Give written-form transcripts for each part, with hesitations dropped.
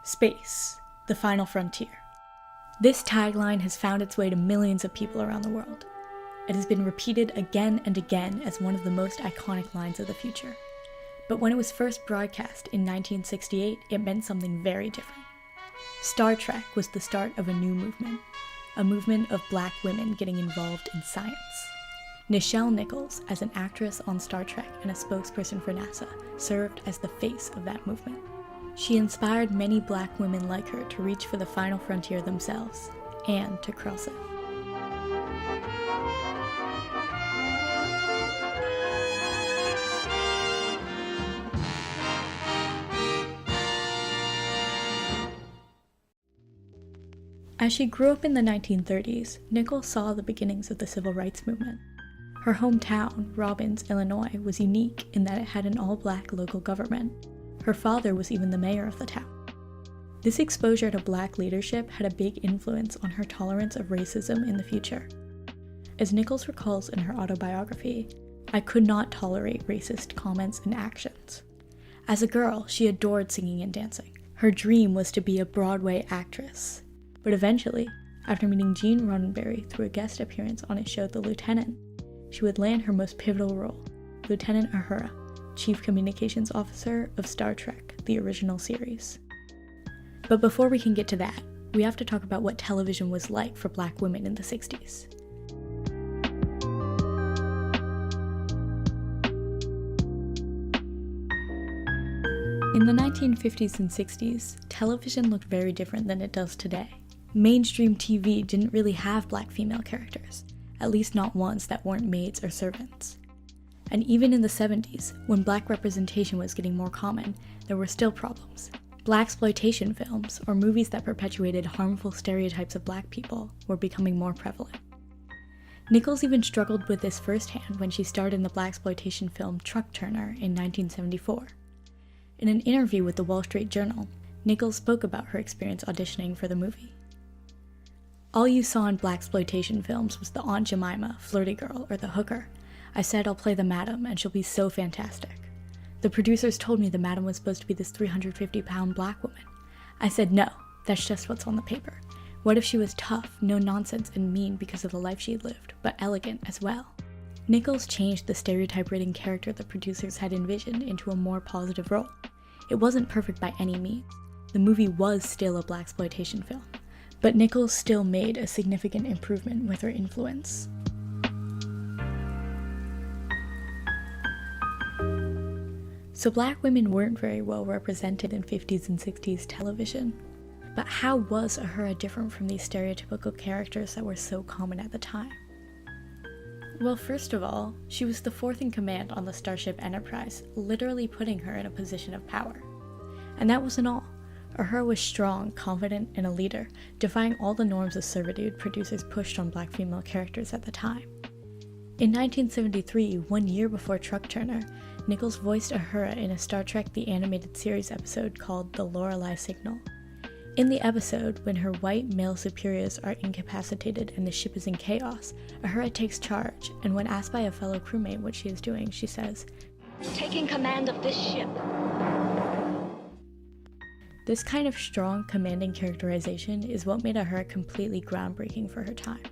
Space, the final frontier. This tagline has found its way to millions of people around the world. It has been repeated again and again as one of the most iconic lines of the future. But when it was first broadcast in 1968, it meant something very different. Star Trek was the start of a new movement, a movement of Black women getting involved in science. Nichelle Nichols, as an actress on Star Trek and a spokesperson for NASA, served as the face of that movement. She inspired many Black women like her to reach for the final frontier themselves, and to cross it. As she grew up in the 1930s, Nichols saw the beginnings of the civil rights movement. Her hometown, Robbins, Illinois, was unique in that it had an all-Black local government. Her father was even the mayor of the town. This exposure to Black leadership had a big influence on her tolerance of racism in the future. As Nichols recalls in her autobiography, "I could not tolerate racist comments and actions. As a girl, she adored singing and dancing. Her dream was to be a Broadway actress. But eventually, after meeting Gene Roddenberry through a guest appearance on his show The Lieutenant, she would land her most pivotal role, Lieutenant Uhura, Chief Communications Officer of Star Trek, the original series." But before we can get to that, we have to talk about what television was like for Black women in the 60s. In the 1950s and 60s, television looked very different than it does today. Mainstream TV didn't really have Black female characters, at least not ones that weren't maids or servants. And even in the 70s, when Black representation was getting more common, there were still problems. Blaxploitation films, or movies that perpetuated harmful stereotypes of Black people, were becoming more prevalent. Nichols even struggled with this firsthand when she starred in the blaxploitation film Truck Turner in 1974. In an interview with the Wall Street Journal, Nichols spoke about her experience auditioning for the movie. "All you saw in blaxploitation films was the Aunt Jemima, flirty girl, or the hooker. I said I'll play the madam and she'll be so fantastic. The producers told me the madam was supposed to be this 350-pound Black woman. I said no, that's just what's on the paper. What if she was tough, no nonsense, and mean because of the life she'd lived, but elegant as well?" Nichols changed the stereotype-ridden character the producers had envisioned into a more positive role. It wasn't perfect by any means. The movie was still a blaxploitation film, but Nichols still made a significant improvement with her influence. So Black women weren't very well represented in 50s and 60s television. But how was Uhura different from these stereotypical characters that were so common at the time? Well, first of all, she was the fourth in command on the Starship Enterprise, literally putting her in a position of power. And that wasn't all. Uhura was strong, confident, and a leader, defying all the norms of servitude producers pushed on Black female characters at the time. In 1973, 1 year before Truck Turner, Nichols voiced Uhura in a Star Trek The Animated Series episode called The Lorelei Signal. In the episode, when her white male superiors are incapacitated and the ship is in chaos, Uhura takes charge, and when asked by a fellow crewmate what she is doing, she says, "Taking command of this ship." This kind of strong, commanding characterization is what made Uhura completely groundbreaking for her time.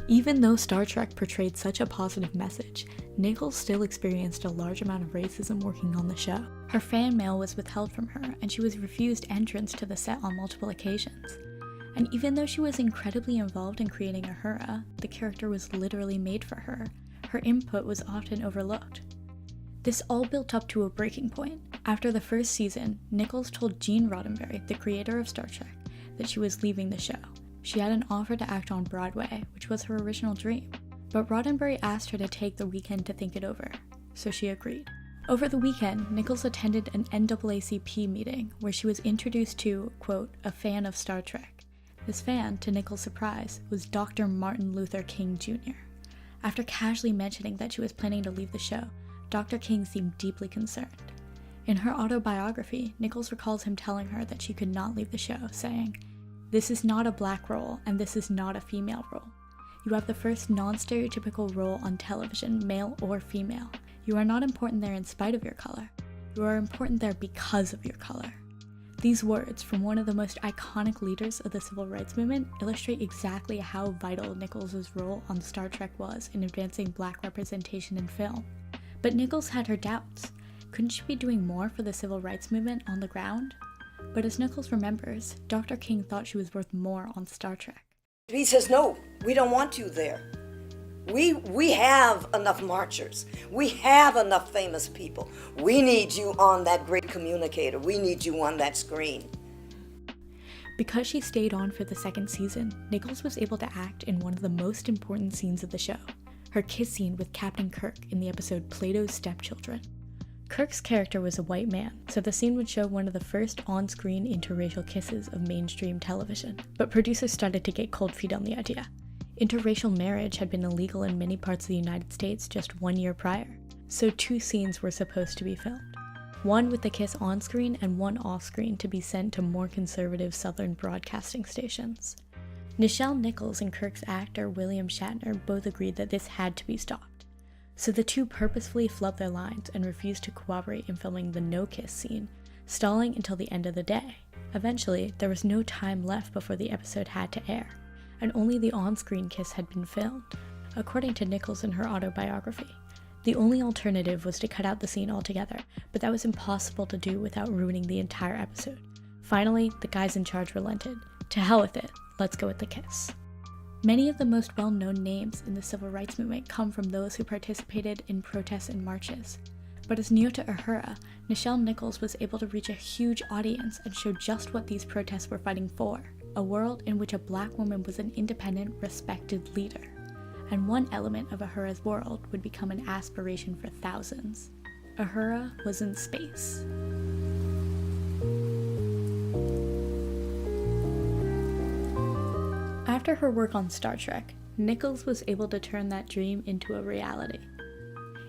Even though Star Trek portrayed such a positive message, Nichols still experienced a large amount of racism working on the show. Her fan mail was withheld from her, and she was refused entrance to the set on multiple occasions. And even though she was incredibly involved in creating Uhura, the character was literally made for her, her input was often overlooked. This all built up to a breaking point. After the first season, Nichols told Gene Roddenberry, the creator of Star Trek, that she was leaving the show. She had an offer to act on Broadway, which was her original dream, but Roddenberry asked her to take the weekend to think it over, so she agreed. Over the weekend, Nichols attended an NAACP meeting where she was introduced to, quote, a fan of Star Trek. This fan, to Nichols' surprise, was Dr. Martin Luther King Jr. After casually mentioning that she was planning to leave the show, Dr. King seemed deeply concerned. In her autobiography, Nichols recalls him telling her that she could not leave the show, saying, "This is not a Black role, and this is not a female role. You have the first non-stereotypical role on television, male or female. You are not important there in spite of your color. You are important there because of your color. These words from one of the most iconic leaders of the civil rights movement illustrate exactly how vital Nichols' role on Star Trek was in advancing Black representation in film. But Nichols had her doubts. Couldn't she be doing more for the civil rights movement on the ground? But as Nichols remembers, Dr. King thought she was worth more on Star Trek. He says, no, we don't want you there. We have enough marchers. We have enough famous people. We need you on that great communicator. We need you on that screen. Because she stayed on for the second season, Nichols was able to act in one of the most important scenes of the show, her kiss scene with Captain Kirk in the episode Plato's Stepchildren. Kirk's character was a white man, so the scene would show one of the first on-screen interracial kisses of mainstream television, but producers started to get cold feet on the idea. Interracial marriage had been illegal in many parts of the United States just 1 year prior, so 2 scenes were supposed to be filmed. One with the kiss on-screen and one off-screen to be sent to more conservative Southern broadcasting stations. Nichelle Nichols and Kirk's actor William Shatner both agreed that this had to be stopped, so the two purposefully flubbed their lines and refused to cooperate in filming the no-kiss scene, stalling until the end of the day. Eventually, there was no time left before the episode had to air, and only the on-screen kiss had been filmed. According to Nichols in her autobiography, the only alternative was to cut out the scene altogether, but that was impossible to do without ruining the entire episode. Finally, the guys in charge relented. To hell with it, let's go with the kiss. Many of the most well-known names in the civil rights movement come from those who participated in protests and marches. But as Nyota Uhura, Nichelle Nichols was able to reach a huge audience and show just what these protests were fighting for: a world in which a Black woman was an independent, respected leader. And one element of Uhura's world would become an aspiration for thousands. Uhura was in space. After her work on Star Trek, Nichols was able to turn that dream into a reality.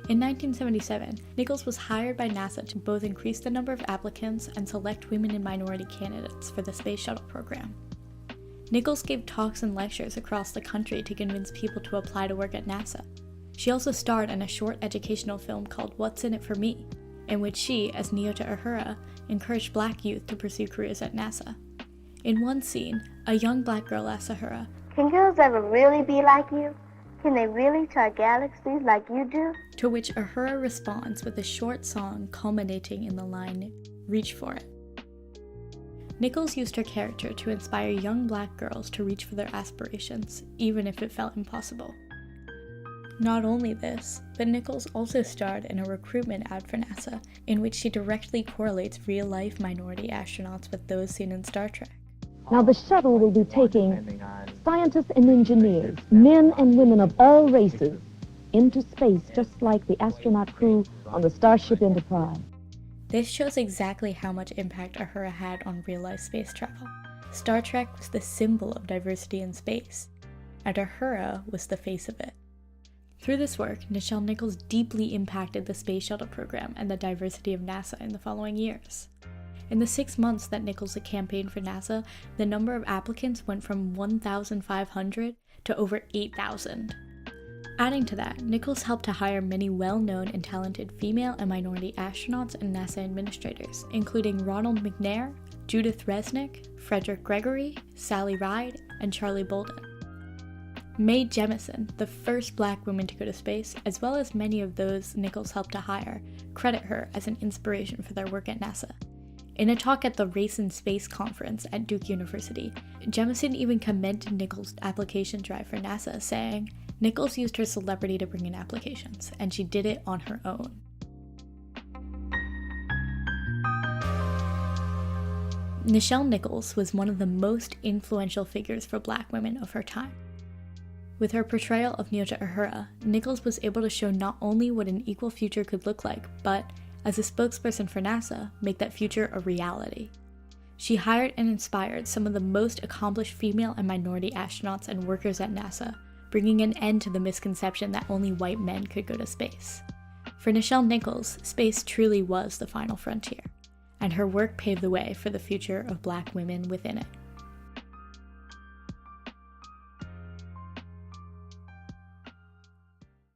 In 1977, Nichols was hired by NASA to both increase the number of applicants and select women and minority candidates for the Space Shuttle program. Nichols gave talks and lectures across the country to convince people to apply to work at NASA. She also starred in a short educational film called What's in It for Me, in which she, as Nyota Uhura, encouraged Black youth to pursue careers at NASA. In one scene, a young Black girl asks Uhura, "Can girls ever really be like you? Can they really chart galaxies like you do?" To which Uhura responds with a short song culminating in the line, "Reach for it." Nichols used her character to inspire young Black girls to reach for their aspirations, even if it felt impossible. Not only this, but Nichols also starred in a recruitment ad for NASA, in which she directly correlates real-life minority astronauts with those seen in Star Trek. Now the shuttle will be taking scientists and engineers, men and women of all races, into space, just like the astronaut crew on the Starship Enterprise. This shows exactly how much impact Uhura had on real-life space travel. Star Trek was the symbol of diversity in space, and Uhura was the face of it. Through this work, Nichelle Nichols deeply impacted the Space Shuttle program and the diversity of NASA in the following years. In the 6 months that Nichols had campaigned for NASA, the number of applicants went from 1,500 to over 8,000. Adding to that, Nichols helped to hire many well-known and talented female and minority astronauts and NASA administrators, including Ronald McNair, Judith Resnick, Frederick Gregory, Sally Ride, and Charlie Bolden. Mae Jemison, the first Black woman to go to space, as well as many of those Nichols helped to hire, credit her as an inspiration for their work at NASA. In a talk at the Race in Space conference at Duke University, Jemison even commended Nichols' application drive for NASA, saying, "Nichols used her celebrity to bring in applications, and she did it on her own." Nichelle Nichols was one of the most influential figures for Black women of her time. With her portrayal of Nyota Uhura, Nichols was able to show not only what an equal future could look like, but, as a spokesperson for NASA, make that future a reality. She hired and inspired some of the most accomplished female and minority astronauts and workers at NASA, bringing an end to the misconception that only white men could go to space. For Nichelle Nichols, space truly was the final frontier, and her work paved the way for the future of Black women within it.